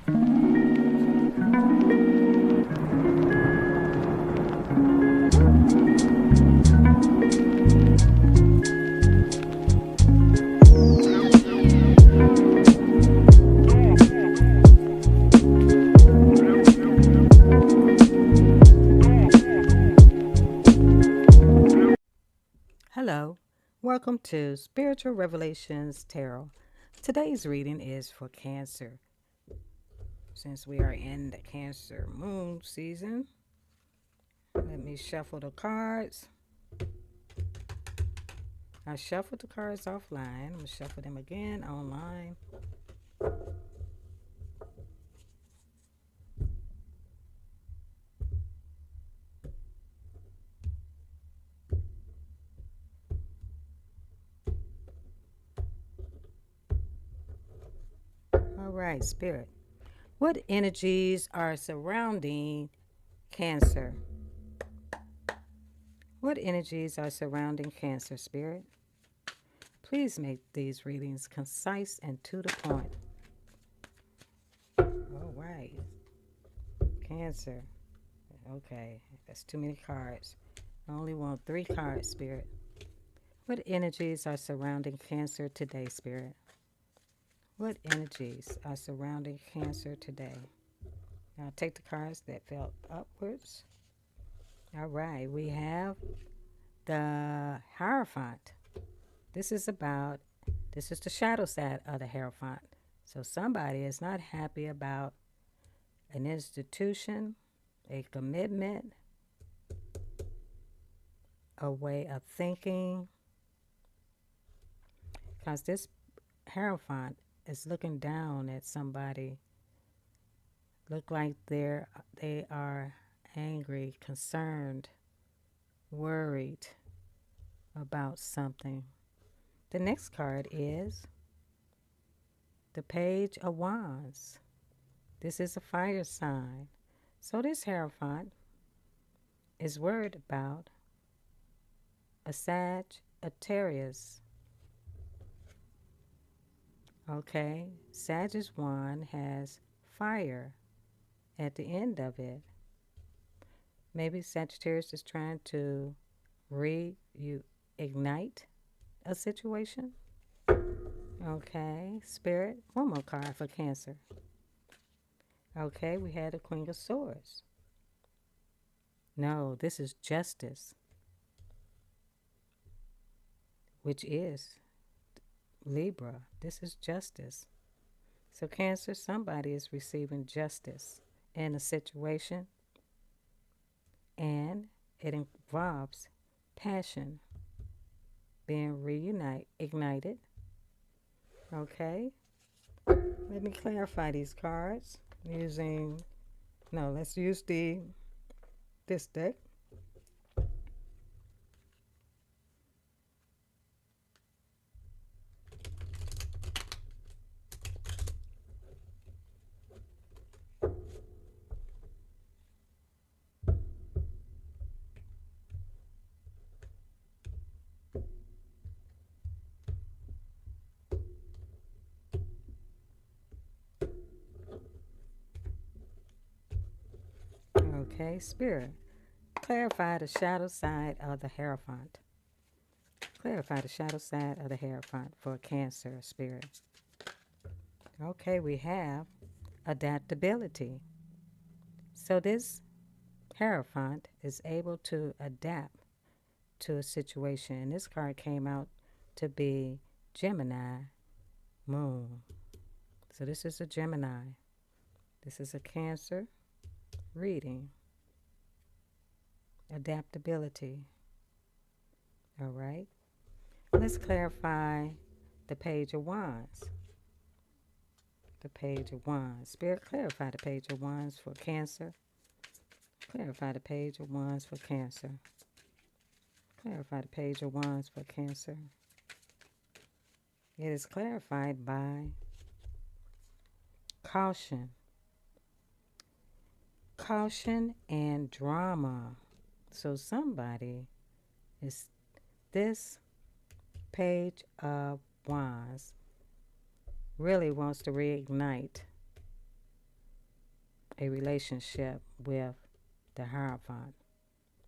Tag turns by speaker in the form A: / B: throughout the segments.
A: Hello, welcome to Spiritual Revelations Tarot. Today's reading is for Cancer. Since we are in the Cancer moon season, let me shuffle the cards. I shuffled the cards offline. I'm going to shuffle them again online. All right, Spirit. What energies are surrounding Cancer? What energies are surrounding Cancer, Spirit? Please make these readings concise and to the point. All right. Cancer. Okay, that's too many cards. I only want 3 cards, Spirit. What energies are surrounding Cancer today, Spirit? What energies are surrounding Cancer today? Now take the cards that fell upwards. All right, we have the Hierophant. This is the shadow side of the Hierophant. So somebody is not happy about an institution, a commitment, a way of thinking, because this Hierophant is looking down at somebody. Look like they are angry, concerned, worried about something. The next card is the Page of Wands. This is a fire sign. So this Hierophant is worried about a Sagittarius. Okay, Sagittarius wand has fire at the end of it. Maybe Sagittarius is trying to reignite a situation. Okay, Spirit, one more card for Cancer. Okay, we had the Queen of Swords. No, this is Justice, which is Libra. This is justice. So Cancer, somebody is receiving justice in a situation, and it involves passion being ignited. Okay, let me clarify these cards using, no, let's use this deck. Okay, Spirit, clarify the shadow side of the Hierophant. Clarify the shadow side of the Hierophant for Cancer, Spirit. Okay, we have adaptability. So this Hierophant is able to adapt to a situation. And this card came out to be Gemini Moon. So this is a Gemini. This is a Cancer reading. Adaptability. All right. Let's clarify the Page of Wands. The Page of Wands. Spirit, clarify the Page of Wands for Cancer. Clarify the Page of Wands for Cancer. Clarify the Page of Wands for Cancer. It is clarified by caution. Caution and drama. So somebody is, this Page of Wands really wants to reignite a relationship with the Hierophant.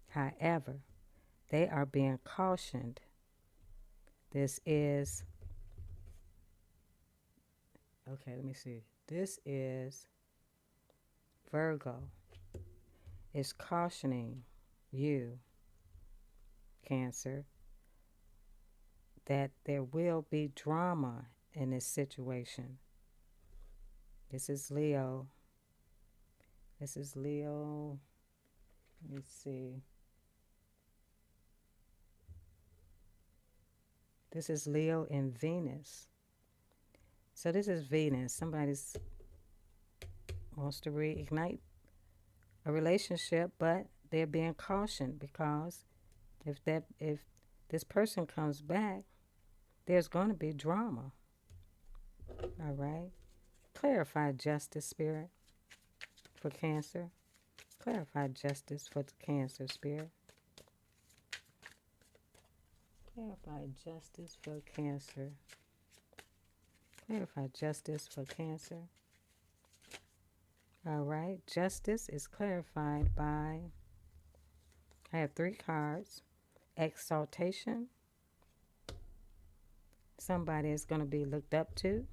A: However, they are being cautioned. This is, okay, let me see. This is Virgo. Is cautioning you, Cancer, that there will be drama in this situation. This is Leo. This is Leo. Let me see. This is Leo and Venus. So this is Venus. Somebody wants to reignite a relationship, but they're being cautioned because if this person comes back, there's going to be drama. All right. Clarify justice, Spirit, for Cancer. Clarify justice for the Cancer, Spirit. Clarify justice for Cancer. Clarify justice for Cancer. All right. Justice is clarified by, I have 3 cards. Exaltation. Somebody is going to be looked up to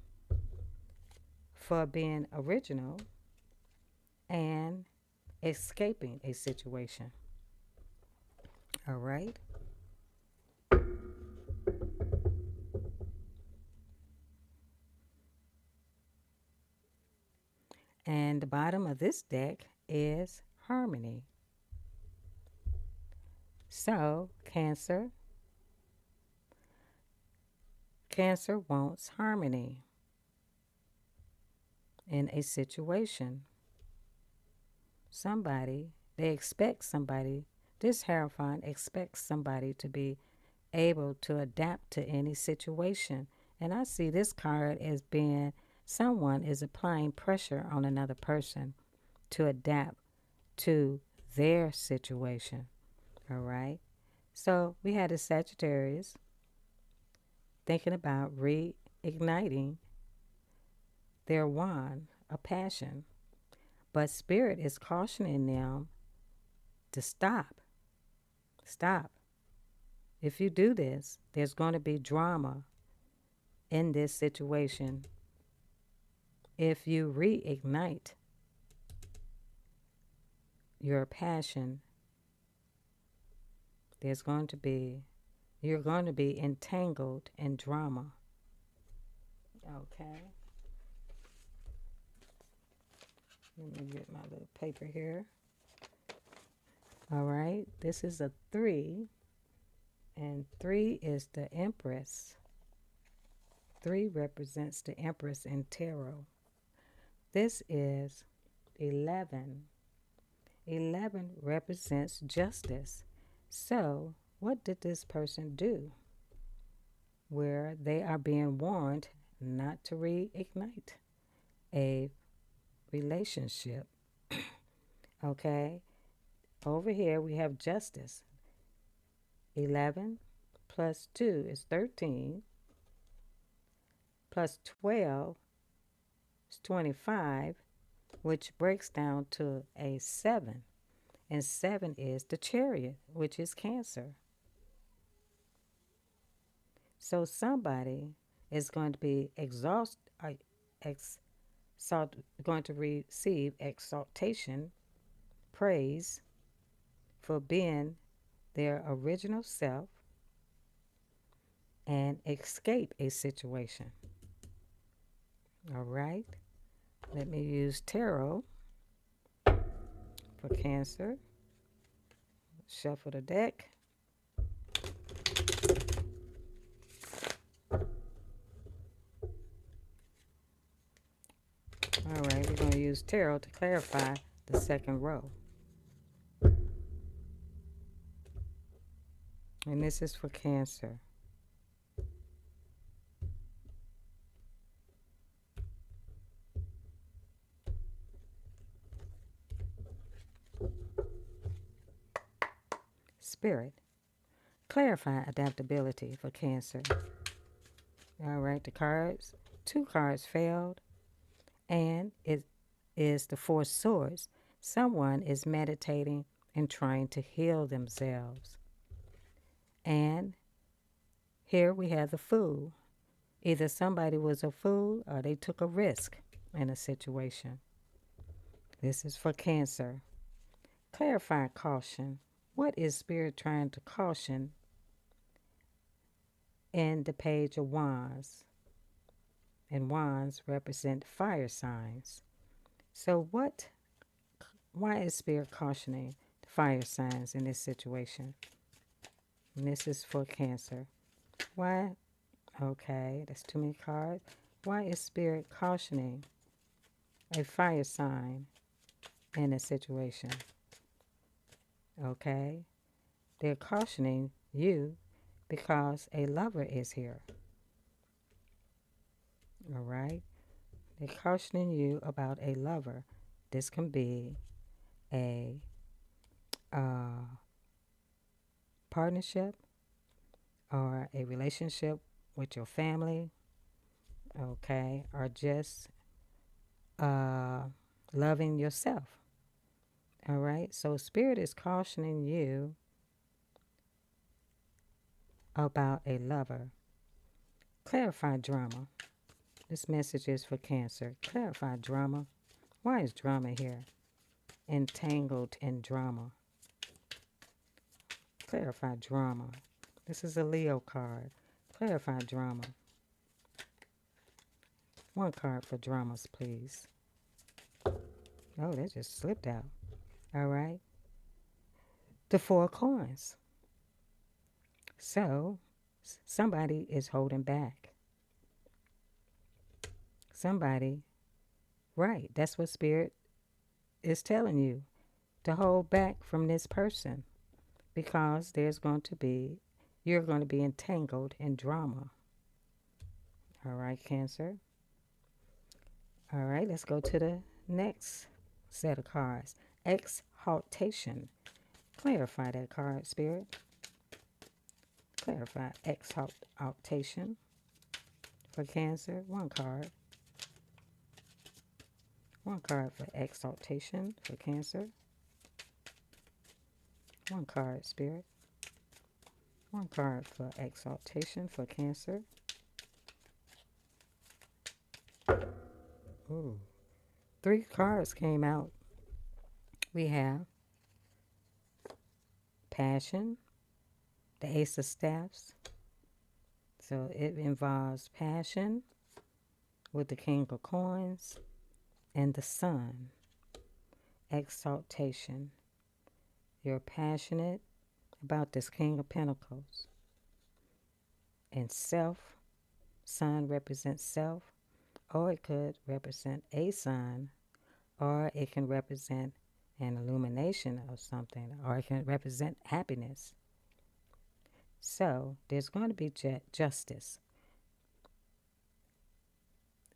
A: for being original and escaping a situation. All right. And the bottom of this deck is harmony. So, Cancer wants harmony in a situation. They expect somebody, this Hierophant expects somebody to be able to adapt to any situation. And I see this card as being someone is applying pressure on another person to adapt to their situation. All right. So we had a Sagittarius thinking about reigniting their wand of passion. But Spirit is cautioning them to stop. Stop. If you do this, there's going to be drama in this situation. If you reignite your passion, you're going to be entangled in drama. Okay. Let me get my little paper here. All right. This is a 3. And 3 is the Empress. 3 represents the Empress in Tarot. This is 11. 11 represents justice. So, what did this person do? Where they are being warned not to reignite a relationship. Okay? Over here we have justice. 11 plus 2 is 13. Plus 12 is 25, which breaks down to a 7. And 7 is the Chariot, which is Cancer. So somebody is going to be going to receive exaltation, praise for being their original self and escape a situation. All right. Let me use tarot for Cancer. Shuffle the deck. All right, we're going to use tarot to clarify the second row. And this is for Cancer. Spirit, clarify adaptability for Cancer. All right, the cards, 2 cards failed, and is the Four Swords. Someone is meditating and trying to heal themselves. And here we have the Fool. Either somebody was a fool or they took a risk in a situation. This is for Cancer. Clarify caution. What is Spirit trying to caution in the Page of Wands? And wands represent fire signs. So why is Spirit cautioning the fire signs in this situation? And this is for Cancer. Why? Okay, that's too many cards. Why is Spirit cautioning a fire sign in a situation? Okay, they're cautioning you because a lover is here. All right, they're cautioning you about a lover. This can be a partnership or a relationship with your family, okay, or just loving yourself. All right, so Spirit is cautioning you about a lover. Clarify drama. This message is for Cancer. Clarify drama. Why is drama here? Entangled in drama. Clarify drama. This is a Leo card. Clarify drama. One card for dramas, please. Oh, that just slipped out. All right. The Four of Coins. So, somebody is holding back. Somebody, right, that's what Spirit is telling you, to hold back from this person because you're going to be entangled in drama. All right, Cancer. All right, let's go to the next set of cards. Exaltation. Clarify that card, Spirit. Clarify exaltation for Cancer. One card. One card for exaltation for Cancer. One card, Spirit. One card for exaltation for Cancer. Ooh. Three cards came out. We have Passion, the Ace of Staffs. So it involves passion with the King of Coins and the Sun. Exaltation. You're passionate about this King of Pentacles. And self. Sun represents self. Or it could represent a sun. Or it can represent an illumination of something. Or it can represent happiness. So there's going to be justice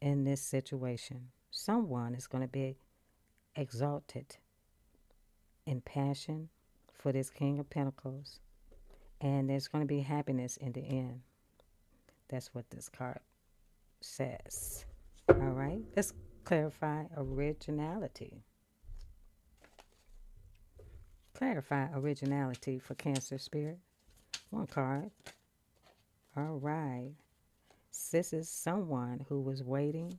A: in this situation. Someone is going to be exalted in passion for this King of Pentacles. And there's going to be happiness in the end. That's what this card says. All right, let's clarify originality. Clarify originality for Cancer, Spirit. One card. All right. This is someone who was waiting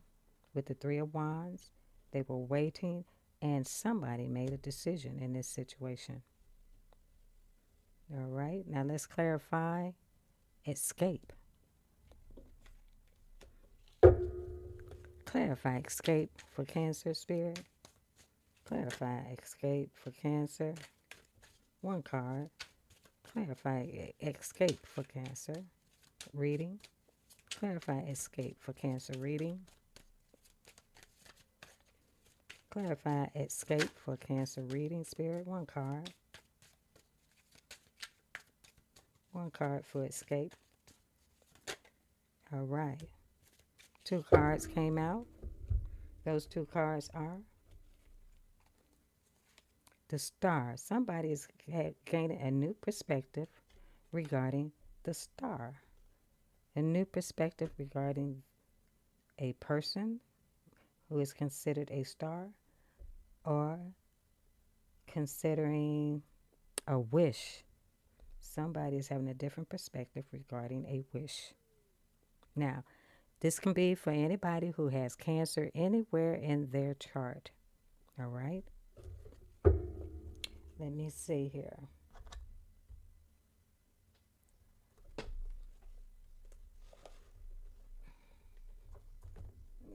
A: with the Three of Wands. They were waiting and somebody made a decision in this situation. All right, now let's clarify escape. Clarify escape for Cancer, Spirit. Clarify escape for Cancer. One card. Clarify escape for Cancer. Reading. Clarify escape for Cancer. Reading. Clarify escape for Cancer. Reading, Spirit. One card. One card for escape. All right. Two cards came out. Those two cards are the Star. Somebody is gaining a new perspective regarding the Star. A new perspective regarding a person who is considered a star or considering a wish. Somebody is having a different perspective regarding a wish. Now, this can be for anybody who has Cancer anywhere in their chart. All right? Let me see here. Let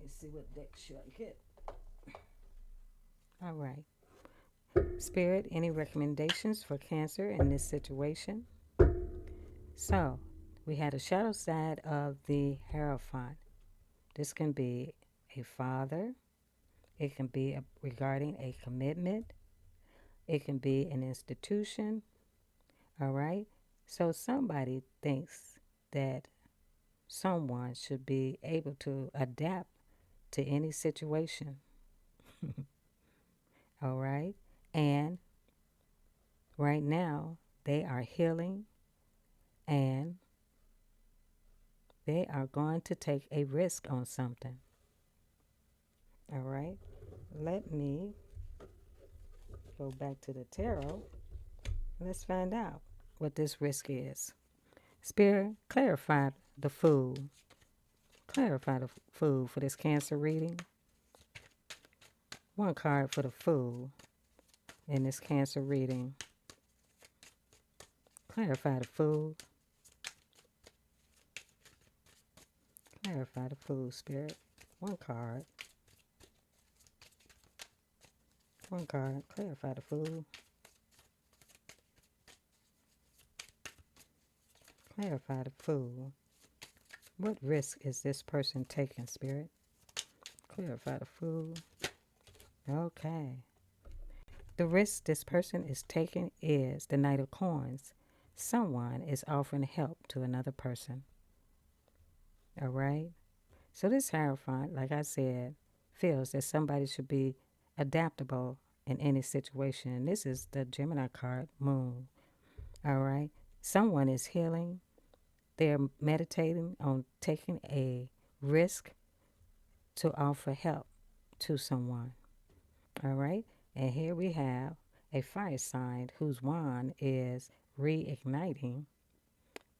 A: me see what deck should I get. All right. Spirit, any recommendations for Cancer in this situation? So, we had a shadow side of the Hierophant. This can be a father. It can be regarding a commitment. It can be an institution. All right. So somebody thinks that someone should be able to adapt to any situation. All right. And right now, they are healing and they are going to take a risk on something. All right. Let me go back to the tarot. Let's find out what this risk is. Spirit, clarify the Fool. Clarify the Fool for this Cancer reading. One card for the Fool in this Cancer reading. Clarify the Fool. Clarify the Fool, Spirit. One card. One card. Clarify the Fool. Clarify the Fool. What risk is this person taking, Spirit? Clarify the Fool. Okay. The risk this person is taking is the Knight of Coins. Someone is offering help to another person. All right? So this Hierophant, like I said, feels that somebody should be adaptable in any situation. And this is the Gemini card, Moon. All right? Someone is healing. They're meditating on taking a risk to offer help to someone. All right? And here we have a fire sign whose wand is reigniting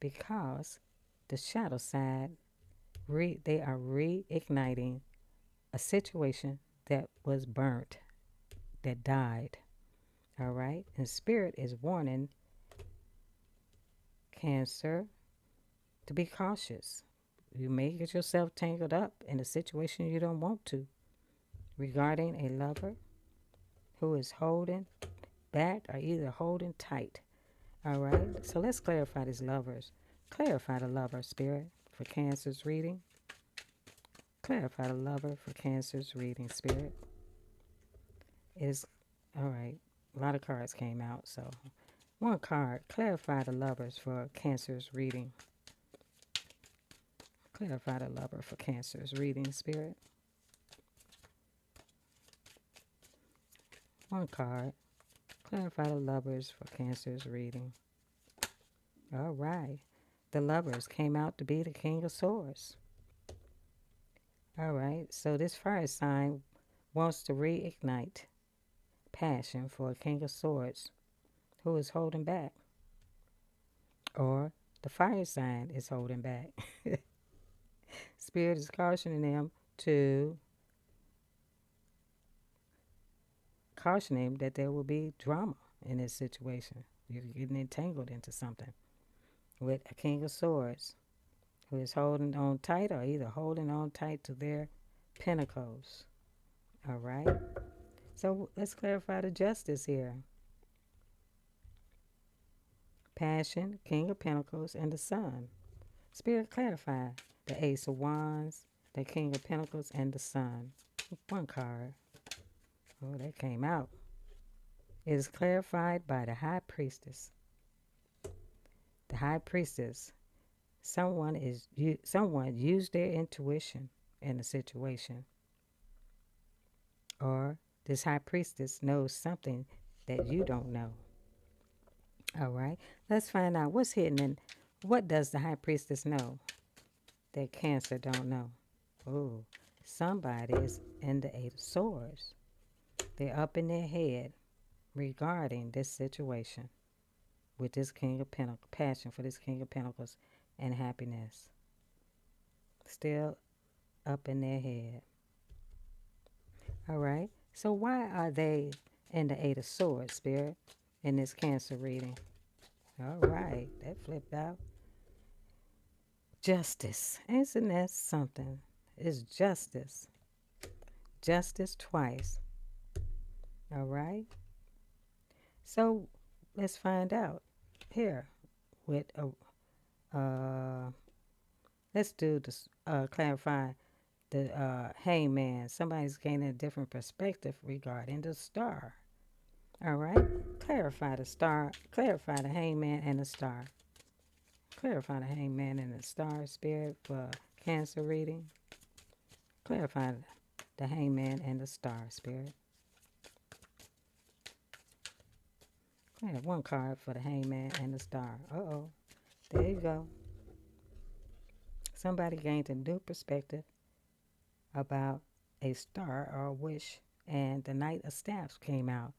A: because the shadow side, they are reigniting a situation that was burnt, that died. All right? And Spirit is warning Cancer to be cautious. You may get yourself tangled up in a situation you don't want to. Regarding a lover who is holding back or either holding tight. All right? So let's clarify these lovers. Clarify the lover, Spirit, for Cancer's reading. Clarify the lover for Cancer's reading, Spirit. Is all right. A lot of cards came out, so one card. Clarify the lovers for Cancer's reading. Clarify the lover for Cancer's reading, Spirit. One card. Clarify the lovers for Cancer's reading. All right. The lovers came out to be the King of Swords. All right. So this fire sign wants to reignite passion for a King of Swords who is holding back. Or the fire sign is holding back. Spirit is cautioning them that there will be drama in this situation. You're getting entangled into something with a King of Swords who is holding on tight or either holding on tight to their pentacles. All right? So let's clarify the justice here. Passion, King of Pentacles, and the Sun. Spirit, clarify the Ace of Wands, the King of Pentacles, and the Sun. One card. Oh, that came out. It is clarified by the High Priestess. The High Priestess. Someone used their intuition in the situation. Or this High Priestess knows something that you don't know. All right. Let's find out what's hidden and what does the High Priestess know that Cancer don't know. Oh, somebody is in the Eight of Swords. They're up in their head regarding this situation with this King of Pentacles, passion for this King of Pentacles and happiness. Still up in their head. All right. So why are they in the Eight of Swords, Spirit, in this Cancer reading? All right. That flipped out. Justice. Isn't that something? It's justice. Justice twice. All right. So let's find out here with let's do this, clarify the hangman. Somebody's gaining a different perspective regarding the star. All right. Clarify the star. Clarify the hangman and the star. Clarify the hangman and the star, Spirit, for Cancer reading. Clarify the hangman and the star, Spirit. I have one card for the hangman and the star. Uh-oh. There you go. Somebody gained a new perspective about a star or a wish, and the Knight of Staffs came out.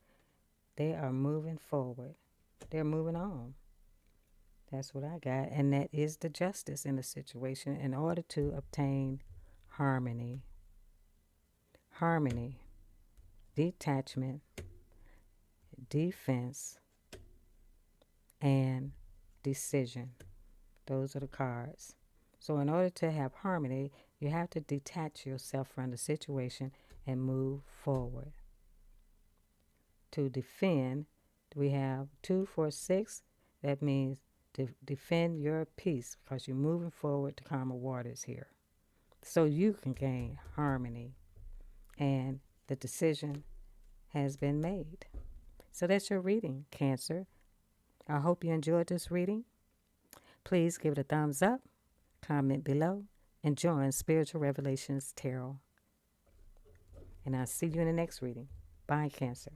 A: They are moving forward. They're moving on. That's what I got. And that is the justice in the situation in order to obtain harmony. Harmony, detachment, defense, and decision. Those are the cards. So in order to have harmony, you have to detach yourself from the situation and move forward. To defend, we have 2, 4, 6. That means to defend your peace because you're moving forward to calmer waters here. So you can gain harmony. And the decision has been made. So that's your reading, Cancer. I hope you enjoyed this reading. Please give it a thumbs up, comment below, and join Spiritual Revelations Tarot. And I'll see you in the next reading. Bye, Cancer.